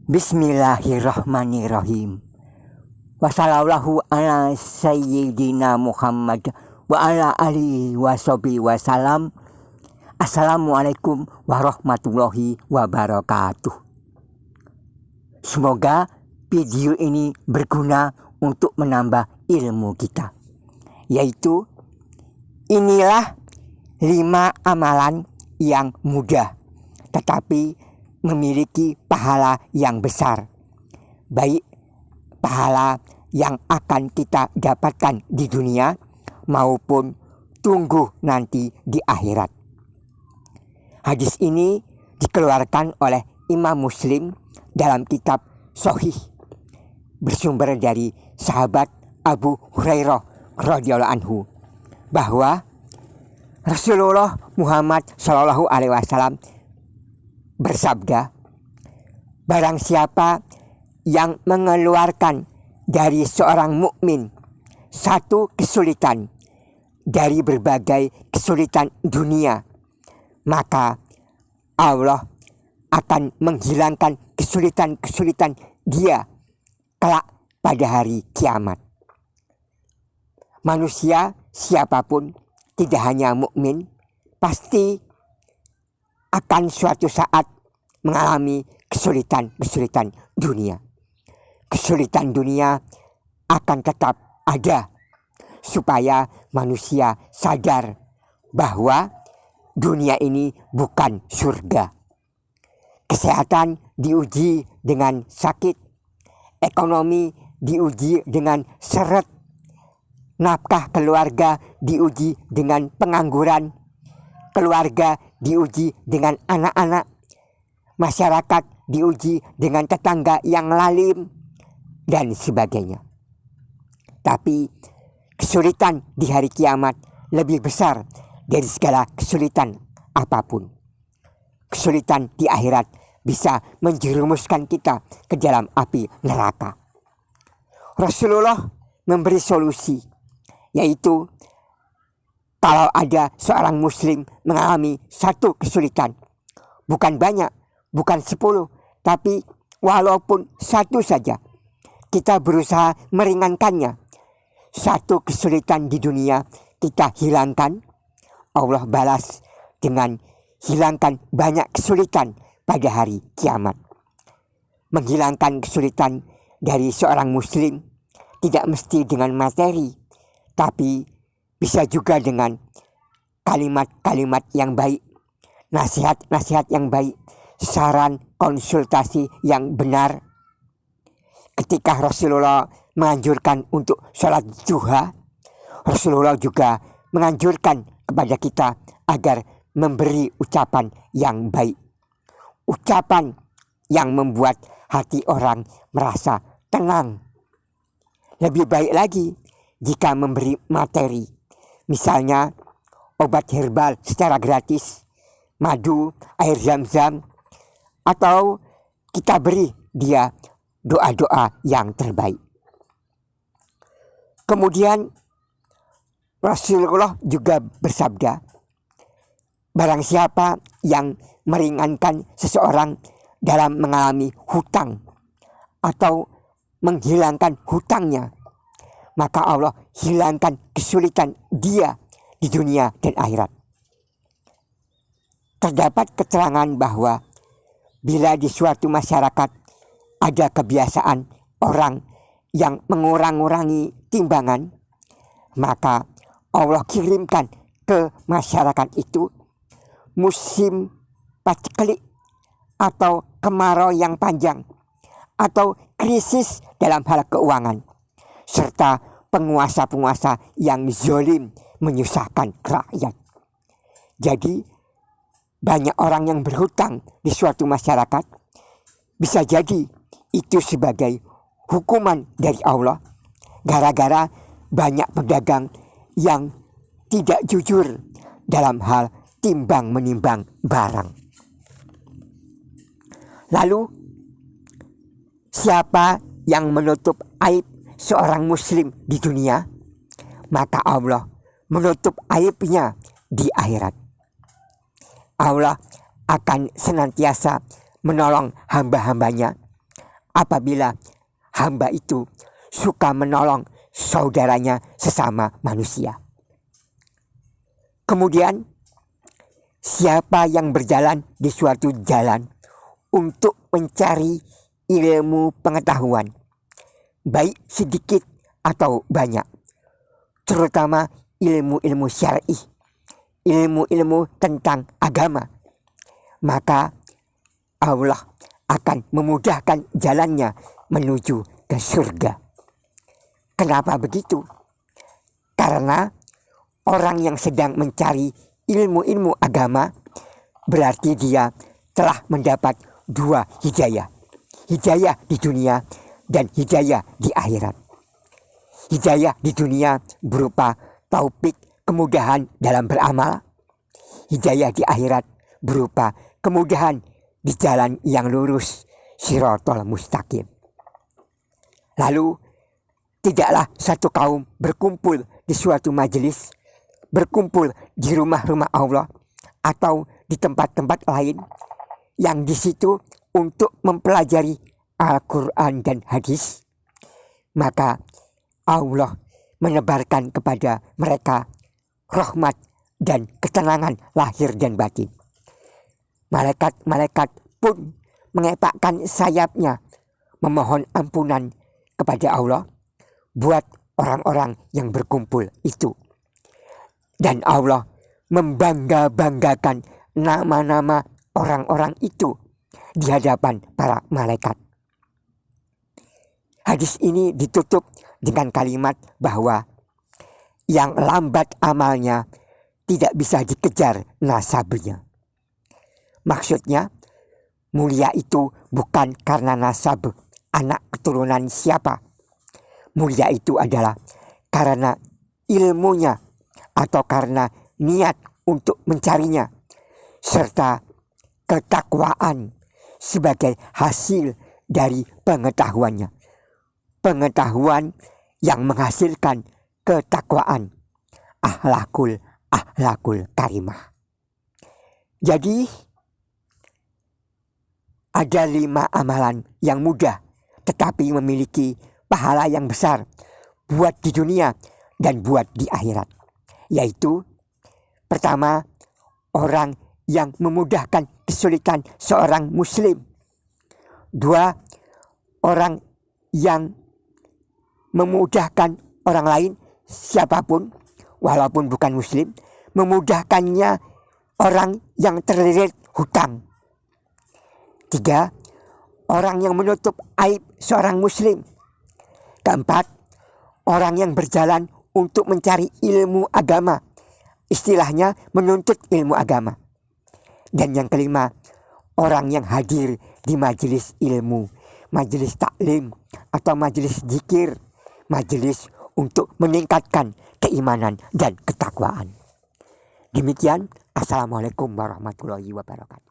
Bismillahirrahmanirrahim. Wassallallahu ala sayyidina Muhammad wa ala alihi washabihi wasallam. Assalamualaikum warahmatullahi wabarakatuh. Semoga video ini berguna untuk menambah ilmu kita, yaitu inilah 5 amalan yang mudah tetapi memiliki pahala yang besar, baik pahala yang akan kita dapatkan di dunia maupun tunggu nanti di akhirat. Hadis ini dikeluarkan oleh Imam Muslim dalam kitab Sahih, bersumber dari sahabat Abu Hurairah radhiyallahu anhu bahwa Rasulullah Muhammad SAW bersabda, barang siapa yang mengeluarkan dari seorang mukmin satu kesulitan dari berbagai kesulitan dunia, maka Allah akan menghilangkan kesulitan-kesulitan dia kelak pada hari kiamat. Manusia siapapun, tidak hanya mukmin, pasti akan suatu saat mengalami kesulitan-kesulitan dunia. Kesulitan dunia akan tetap ada supaya manusia sadar bahwa dunia ini bukan surga. Kesehatan diuji dengan sakit, ekonomi diuji dengan seret, nafkah keluarga diuji dengan pengangguran, keluarga diuji dengan anak-anak, masyarakat diuji dengan tetangga yang lalim, dan sebagainya. Tapi kesulitan di hari kiamat lebih besar dari segala kesulitan apapun. Kesulitan di akhirat bisa menjerumuskan kita ke dalam api neraka. Rasulullah memberi solusi, yaitu kalau ada seorang muslim mengalami satu kesulitan, bukan banyak, bukan 10, tapi walaupun satu saja, kita berusaha meringankannya. Satu kesulitan di dunia kita hilangkan, Allah balas dengan hilangkan banyak kesulitan pada hari kiamat. Menghilangkan kesulitan dari seorang muslim tidak mesti dengan materi, tapi bisa juga dengan kalimat-kalimat yang baik, nasihat-nasihat yang baik, saran konsultasi yang benar. Ketika Rasulullah menganjurkan untuk sholat duha, Rasulullah juga menganjurkan kepada kita agar memberi ucapan yang baik. Ucapan yang membuat hati orang merasa tenang. Lebih baik lagi jika memberi materi. Misalnya obat herbal secara gratis, madu, air zam-zam, atau kita beri dia doa-doa yang terbaik. Kemudian Rasulullah juga bersabda, barang siapa yang meringankan seseorang dalam mengalami hutang atau menghilangkan hutangnya, maka Allah hilangkan kesulitan dia di dunia dan akhirat. Terdapat keterangan bahwa bila di suatu masyarakat ada kebiasaan orang yang mengurang-urangi timbangan, maka Allah kirimkan ke masyarakat itu musim paceklik atau kemarau yang panjang atau krisis dalam hal keuangan, serta penguasa-penguasa yang zalim menyusahkan rakyat. Jadi banyak orang yang berhutang di suatu masyarakat, bisa jadi itu sebagai hukuman dari Allah gara-gara banyak pedagang yang tidak jujur dalam hal timbang menimbang barang. Lalu siapa yang menutup aib seorang muslim di dunia, maka Allah menutup aibnya di akhirat. Allah akan senantiasa menolong hamba-hambanya apabila hamba itu suka menolong saudaranya sesama manusia. Kemudian, siapa yang berjalan di suatu jalan untuk mencari ilmu pengetahuan, baik sedikit atau banyak, terutama ilmu-ilmu syar'i, ilmu-ilmu tentang agama, maka Allah akan memudahkan jalannya menuju ke surga. Kenapa begitu? Karena orang yang sedang mencari ilmu-ilmu agama berarti dia telah mendapat dua hidayah. Hidayah di dunia dan hidayah di akhirat. Hidayah di dunia berupa taufik kemudahan dalam beramal. Hidayah di akhirat berupa kemudahan di jalan yang lurus, shiratal mustaqim. Lalu tidaklah satu kaum berkumpul di suatu majelis, berkumpul di rumah-rumah Allah atau di tempat-tempat lain yang di situ untuk mempelajari Al-Quran dan hadis, maka Allah menebarkan kepada mereka rahmat dan ketenangan lahir dan batin. Malaikat-malaikat pun mengepakkan sayapnya memohon ampunan kepada Allah buat orang-orang yang berkumpul itu. Dan Allah membangga-banggakan nama-nama orang-orang itu di hadapan para malaikat. Hadis ini ditutup dengan kalimat bahwa yang lambat amalnya tidak bisa dikejar nasabnya. Maksudnya, mulia itu bukan karena nasab anak keturunan siapa. Mulia itu adalah karena ilmunya atau karena niat untuk mencarinya, serta ketakwaan sebagai hasil dari pengetahuannya. Pengetahuan yang menghasilkan ketakwaan, akhlakul karimah. Jadi ada 5 amalan yang mudah tetapi memiliki pahala yang besar buat di dunia dan buat di akhirat. Yaitu pertama, orang yang memudahkan kesulitan seorang muslim. 2, orang yang memudahkan orang lain siapapun walaupun bukan muslim, memudahkannya orang yang terlilit hutang. 3, orang yang menutup aib seorang muslim. 4, orang yang berjalan untuk mencari ilmu agama, istilahnya menuntut ilmu agama. Dan yang 5, orang yang hadir di majelis ilmu, majelis taklim atau majelis zikir, majelis untuk meningkatkan keimanan dan ketakwaan. Demikian, Assalamualaikum warahmatullahi wabarakatuh.